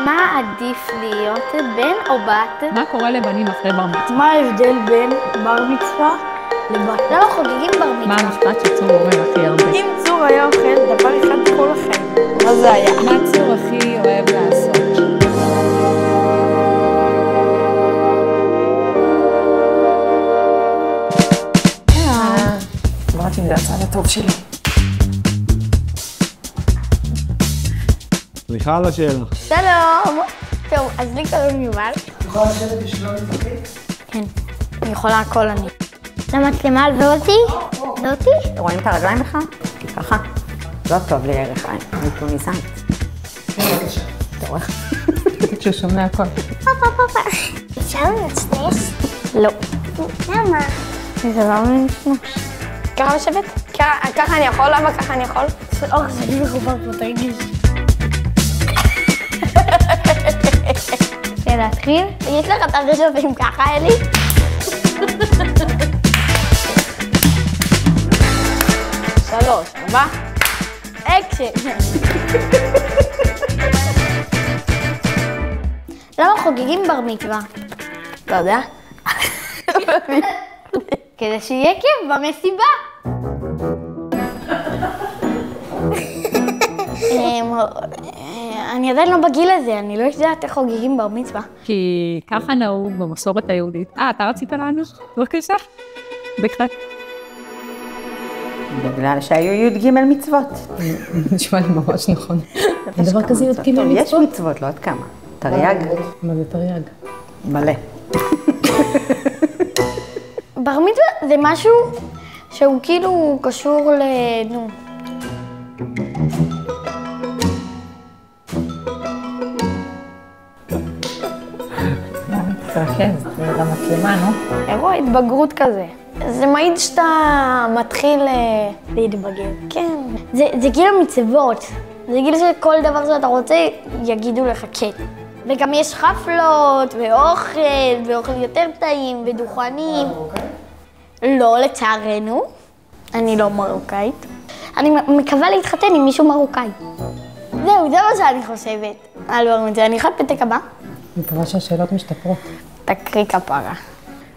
מה עדיף להיות, בן או בת? מה קורה לבנים אחרי בר מצווה? מה ההבדל בין בר מצווה לבת? למה חוגגים בר מצווה? מה המשפט שצור אומר הכי הרבה? אם צור היה אוכל דבר אחד כל החיים, מה זה היה? מה צור הכי אוהב לעשות? אמרתי, זה הצד הטוב שלי. סליחה על השאלה. שלום. טוב, אז לי קוראים יובל. את יכולה לשבת בשביל להתחבק? כן, אני יכולה הכל אני. למצלמה זאתי? זאתי? רואים את הרגליים בכלל? ככה. לא טוב לי ערך עין, אני טוניסאית. בבקשה. אתה רואה? תגיד שהוא שומע הכל. אפשר לנצנץ? לא. למה? זה לא מנצנץ. ככה לשבת? ככה אני יכול? למה ככה אני יכול? אורך זה לי מחובר פה, תרגיש. להתחיל? יש לך את הרגבים ככה, אלי? שלוש, ארבע. אקשן. למה חוגגים בר מצווה? לא יודע. כדי שיהיה כיף במסיבה. אני עדיין לא בגיל הזה, אני לא יודעת איך חוגגים בר מצווה. כי ככה נהוג במסורת היהודית. אתה רצית לענות? בבקשה. בקצת. בגלל שהיו י"ג מצוות. נשמע לי ממש נכון. הדבר כזה י"ג מצוות? יש מצוות, לא עד כמה. תרי"ג. מה זה תרי"ג? מלא. בר מצווה זה משהו שהוא כאילו קשור נו. כן, זה למצלמה, נו. אירוע התבגרות כזה. זה מעיד שאתה מתחיל להתבגר. כן. זה כאילו מצוות. זה כאילו שכל דבר שאתה רוצה יגידו לך כן. וגם יש חפלות, ואוכל יותר טעים, ודוכנים. לא, לצערנו. אני לא מרוקאית. אני מקווה להתחתן עם מישהו מרוקאי. זהו, זה מה שאני חושבת. על בר מצווה. אני אחת פתק הבא. אני מקווה שהשאלות משתפרות. תקריא כפרה.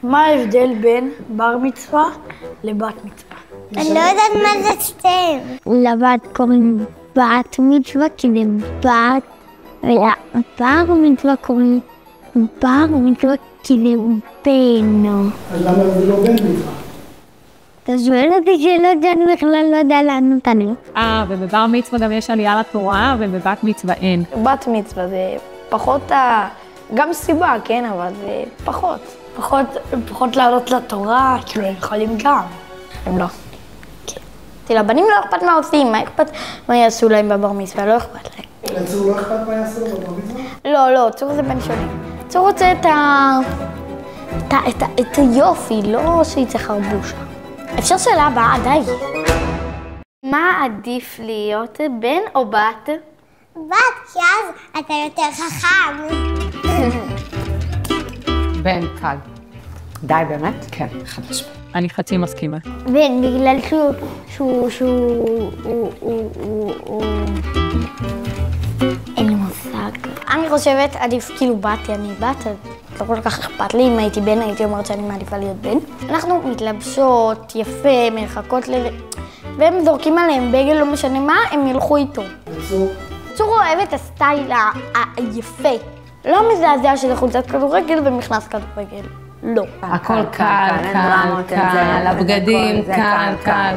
מה ההבדל בין בר מצווה לבת מצווה? אני לא יודעת מה זה סתם. לבת קוראים בת מצווה כי זה בת, בר מצווה קוראים בר מצווה כי זה בן. אז למה זה לא בן מצווה? אתה שואל אותי שאלות שאני בכלל לא יודע לענות עליהן. ובבר מצווה גם יש עלייה לתורה, ובבת מצווה אין. בת מצווה זה פחות גם סיבה, כן, אבל זה פחות. פחות לעלות לתורה, כאילו הם יכולים גם. הם לא. כן. לבנים לא אכפת מה עושים, מה אכפת מה יעשו להם בבר מצווה, לא אכפת להם. לצור לא אכפת מה יעשו לו בבר מצווה? לא, צור זה בן שונה. צור רוצה את היופי, לא שיצא חרבושה. אפשר שאלה הבאה, די. מה עדיף להיות, בן או בת? בת, כי אז אתה יותר חכם. בן, קל. די, באמת? כן, חד משמעית. אני חצי מסכימה. בן, בגלל שהוא... אין לי מושג. אני חושבת, עדיף כאילו באתי, אני בת, לא כל כך אכפת לי, אם הייתי בן, הייתי אומרת שאני מעדיפה להיות בן. אנחנו מתלבשות, יפה, מחכות לזה, והם זורקים עליהם בגל, לא משנה מה, הם ילכו איתו. צור אוהב את הסטייל היפה. לא מזעזע שזה חולצת כדורגל ומכנס כדורגל. לא. הכל קל, הבגדים,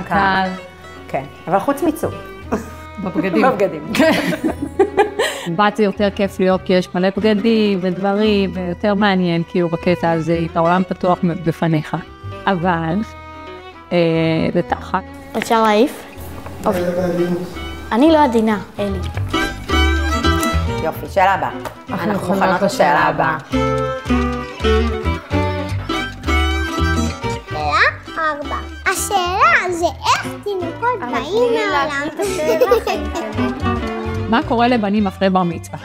קל. כן, אבל חוץ מצור. בבגדים. בבגדים. בת זה יותר כיף להיות כי יש מלא בגדים ודברים, ויותר מעניין כאילו בקטע הזה, את העולם פתוח בפניך. אבל, זה תחת. אפשר להעיף? אני לא עדינה, אלי. יופי, שאלה הבאה. אנחנו מוכנות לשאלה הבאה. שאלה 4. השאלה זה איך תינוקות באים מהעולם. מה קורה לבנים אחרי בר מצווה?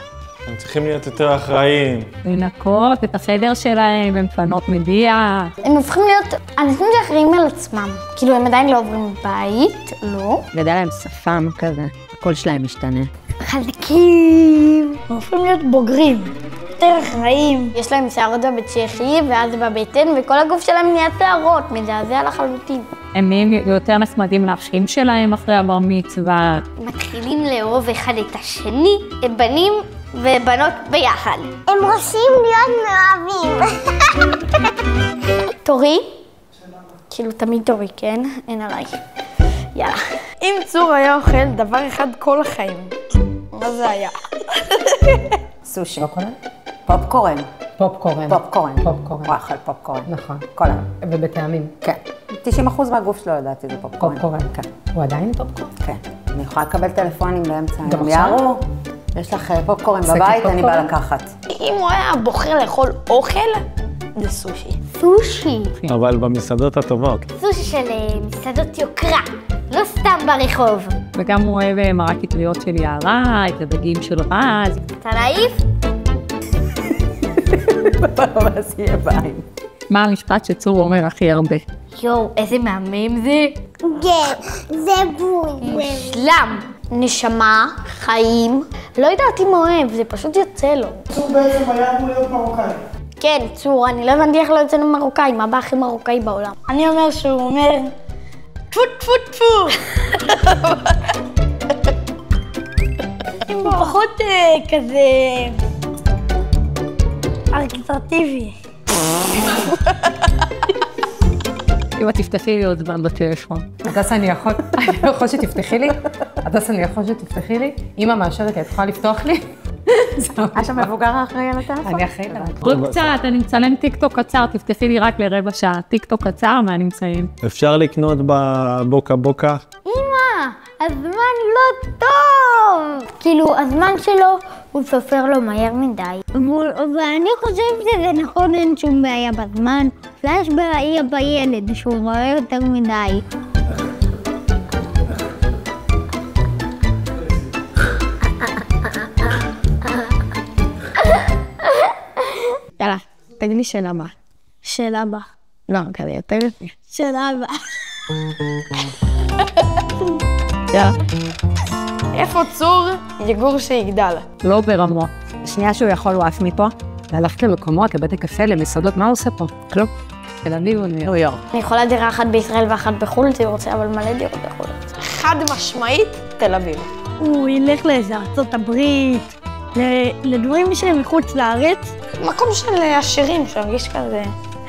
הם צריכים להיות יותר אחראיים. לנקות את החדר שלהם, ומפנות מדיח. הם הופכים להיות אנשים שאחראים על עצמם. כאילו, הם עדיין לא עוברים בית, לא. גדל להם שפם כזה, הקול שלהם משתנה. חזקים. הם הופכים להיות בוגרים, יותר אחראים. יש להם שערות בצ'כי, ואז בבטן, וכל הגוף שלהם נהיה שערות, מזעזע לחלוטין. הם נהיים יותר נחמדים לאחים שלהם אחרי הבר מצווה. מתחילים לאהוב אחד את השני, הם בנים ובנות ביחד. הם רוצים להיות מאוהבים. תורי? כאילו תמיד תורי, כן? אין עליי. יאללה. אם צור היה אוכל דבר אחד כל החיים, מה זה היה? סושי. פופקורן. פופקורן. פופקורן. פופקורן. הוא אכל פופקורן. נכון. כל היום. ובטעמים. כן. 90% מהגוף שלו לדעתי זה פופקורן. פופקורן. כן. הוא עדיין פופקורן? כן. אני יכולה לקבל טלפונים באמצע גם היום. עכשיו? יארו, יש לך פופקורן שקית בבית, אני באה פופקורן? לקחת. אם הוא היה בוחר לאכול אוכל, זה סושי. סושי. אבל במסעדות הטובות. סושי של מסעדות יוקרה, לא סתם ברחוב. וגם הוא אוהב מרק קטריות של יערה, את הדגים של רז. אתה נאיף? ואז יהיה בעין. מה המשפט שצור אומר הכי הרבה? יואו, איזה מהמם זה. כן, זה בול. מושלם. נשמה, חיים, לא יודעת אם אוהב, זה פשוט יוצא לו. צור בעצם היה אמור להיות מרוקאי. כן, צור, אני לא הבנתי איך לא יוצא לו מרוקאי, מה הבא הכי מרוקאי בעולם? אני אומר שהוא אומר, טפו טפו טפו. הוא פחות כזה ארקטרטיבי. אם את תפתחי לי עוד זמן בטלפון. הדס, אני יכול שתפתחי לי? הדס, אני יכול שתפתחי לי? אמא מאשרת, את יכולה לפתוח לי? יש שם מבוגר האחראי על הטלפון? אני אחראית עליו. עוד קצת, אני מצלם טיקטוק קצר, תפתחי לי רק לרבע שעה. טיקטוק קצר, מה אני מסיים? אפשר לקנות בבוקה בוקה? אמא, הזמן לא טוב. כאילו, הזמן שלו, הוא סופר לו מהר מדי. ואני חושבת שזה נכון, אין שום בעיה בזמן. יש בעיה בילד, שהוא רואה יותר מדי. יאללה, תגיד לי שאלה מה. שאלה הבאה. לא, כזה יותר יפה. שאלה הבאה. יאללה. איפה צור יגור שיגדל? לא ברמו. שנייה שהוא יכול הוא עף מפה, ללכת למקומות, לבתי קפה, למסעדות, מה הוא עושה פה? כלום. תל אביב או ניו יורק. אני יכולה דירה אחת בישראל ואחת בחו"ל, זה רוצה אבל מלא דירות בחו"ל. חד משמעית, תל אביב. הוא ילך לאיזה ארצות הברית, לדברים שהם מחוץ לארץ. מקום של עשירים, שהרגיש כזה,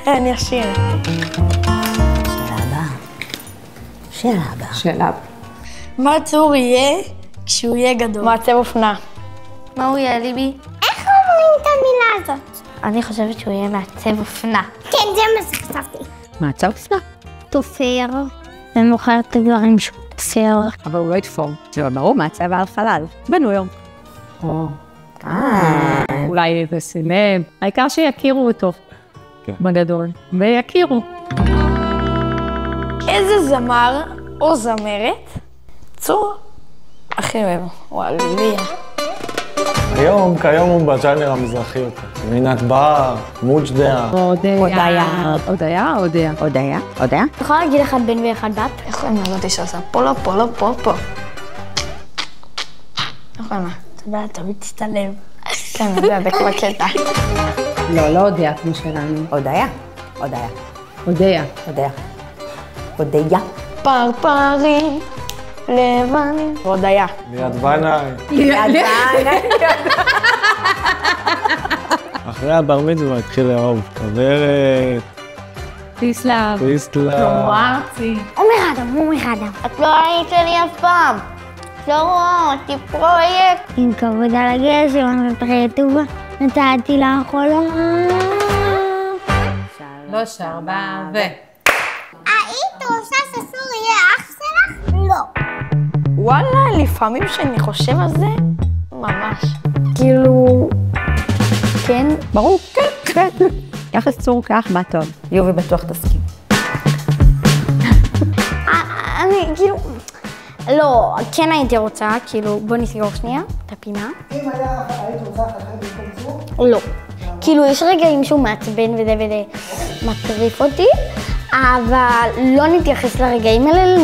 אני עשיר. שאלה. מה צור יהיה כשהוא יהיה גדול? מעצב אופנה. מה הוא יהיה ליבי? איך אומרים את המילה הזאת? אני חושבת שהוא יהיה מעצב אופנה. כן, זה מה שחשבתי. מעצב אופנה? תופר. אני מוכרת את הדברים שהוא תופר. אבל הוא לא יתפור. זה ברור, מעצב על חלל. בניו יורק. אולי איזה סלב. העיקר שיכירו אותו. כן. בגדול. ויכירו. איזה זמר או זמרת צור הכי אוהב? וואליה. כיום הוא בז'אנר המזרחי יותר. רינת בר, מוג'דיה. הודיה. הודיה. אני יכולה להגיד אחד בן ואחד בת? איך קוראים לזאתי שעושה פולו פולו פופו? איך קוראים לה? אתה יודע, תמיד תצטלם. כן, זה הדק בקטע. לא הודיה כמו שלנו. הודיה. הודיה. פרפרים, לבנים. הודיה. ליד בנאי. אחרי הבר מצווה התחיל לאהוב. כוורת, תסלב. פיסטלה. עומר אדם. את לא היית לי אף פעם. לא רואה אותי פרויקט. עם כבוד על הגשם, ופחי טובה, נתתי לך עולם. 3, 4 היית רוצה שסור יהיה אח שלך? לא. וואלה, לפעמים שאני חושב על זה, ממש. כאילו, כן, ברור, כן. יחס צור כך, מה טוב. יובי בטוח תסכים. אני כאילו, לא, כן הייתי רוצה, כאילו, בוא נסגור שנייה את הפינה. אם היית רוצה אחרי במקום צור? לא. כאילו, יש רגעים שהוא מעצבן וזה מטריף אותי, אבל לא נתייחס לרגעים האלה,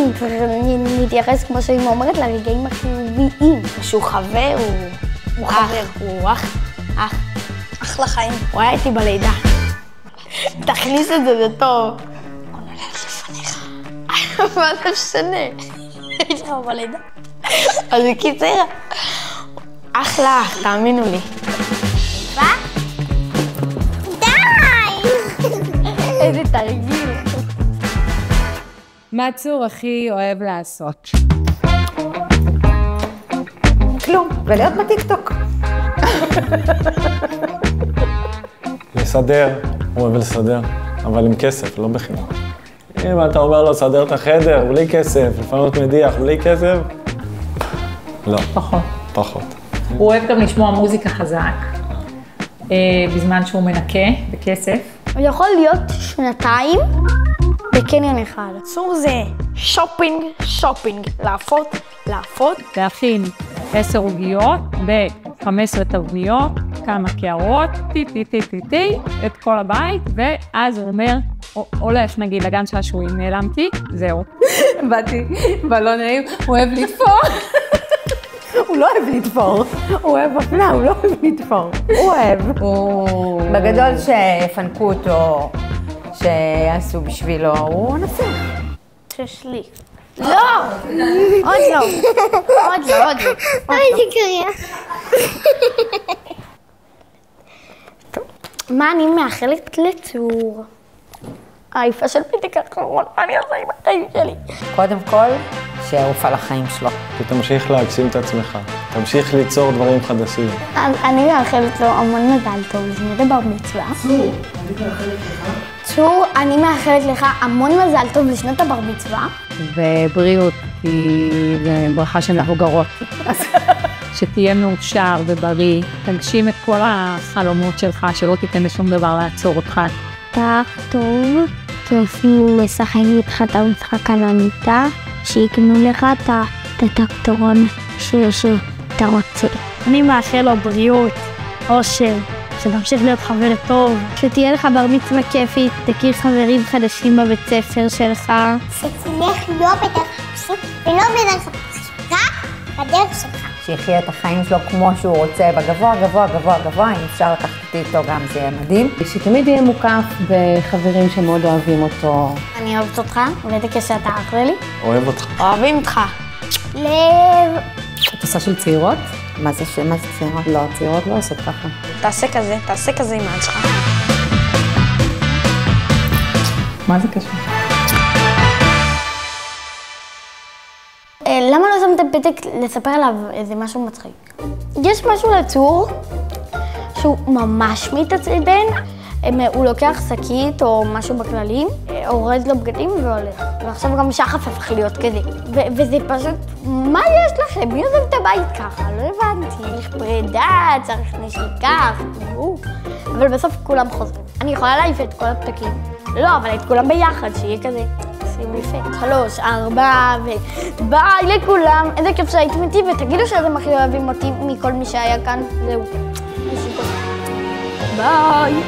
נתייחס, כמו שאמא אומרת, לרגעים החיוביים. שהוא חבר, הוא חבר, הוא אח. אח לחיים. הוא היה איתי בלידה. תכניס את זה, זה טוב. הוא נולד לפניך. מה זה משנה? הייתי לך בלידה. אז בקיצר, אחלה, תאמינו לי. מה? די! איזה תרגיל. מה צור הכי אוהב לעשות? כלום, ולהיות בטיקטוק. לסדר, הוא אוהב לסדר, אבל עם כסף, לא בחינם. אם אתה אומר לו, סדר את החדר, בלי כסף, לפנות מדיח, בלי כסף, לא. פחות. הוא אוהב גם לשמוע מוזיקה חזק, בזמן שהוא מנקה בכסף. הוא יכול להיות שנתיים בקניון אחד. צור זה שופינג, להפות. להכין 10 עוגיות ב-15 תבניות, כמה קערות, את כל הבית, ואז הוא אומר, הולך נגיד לגן שעשועים, נעלמתי, זהו. באתי, בלון נעים, הוא אוהב לתפור. הוא לא אוהב לתפור, הוא אוהב אופנה, הוא לא אוהב לתפור. הוא אוהב. בגדול שפנקו אותו, שיעשו בשבילו, הוא נצח. ששלי. לא! עוד לא. איזה קריאה. מה אני מאחלת לצור? העיפה של פיתיק האחרון, מה אני עושה עם החיים שלי? קודם כל, שיעוף על החיים שלו. שתמשיך להגשים את עצמך, תמשיך ליצור דברים חדשים. אני מאחלת לו המון מזל טוב, לפני דבר מצווה. צור, אני מאחלת לך המון מזל טוב לשנת הבר מצווה. ובריאות, כי זה ברכה של מבוגרות. שתהיה מאושר ובריא, תגשים את כל החלומות שלך, שלא תיתן לשום דבר לעצור אותך. כך טוב, כיפים לשחק איתך את המשחק על המיטה, שיקנו לך את הטרקטורון שאתה רוצה. אני מאחל לו בריאות, אושר, שתמשיך להיות חבר טוב. שתהיה לך בר מצווה כיפית, תכיר חברים חדשים בבית ספר שלך. שתלך לא בדרך הפסוק ולא בדרך הפסוק, רק בדרך שלך. שיחיה את החיים שלו כמו שהוא רוצה, בגבוה, אם אפשר לקחת אותי איתו גם זה יהיה מדהים. שתמיד יהיה מוקף בחברים שמאוד אוהבים אותו. אני אוהבת אותך, ובטח שאתה אחלה לי. אוהב אותך. אוהבים אותך. לב. את עושה של צעירות? מה זה צעירות? לא, צעירות לא עושות ככה. תעשה כזה עם העד שלך. מה זה קשור? למה לא שמת פתק לספר עליו איזה משהו מצחיק? יש משהו לצור שהוא ממש מתעצבן, הוא לוקח שקית או משהו בכללים, אורז לו בגדים והולך. ועכשיו גם שחף הפך להיות כזה. וזה פשוט, מה יש לכם? מי עוזב את הבית ככה? לא הבנתי. צריך פרידה, צריך נשיקה, אבל בסוף כולם חוזרים. אני יכולה להעיף את כל הפתקים. לא, אבל את כולם ביחד, שיהיה כזה. שימו יפה. 3, 4, וביי לכולם. איזה כיף שהייתם איתי, ותגידו שאתם הכי אוהבים אותי מכל מי שהיה כאן. זהו. ביי.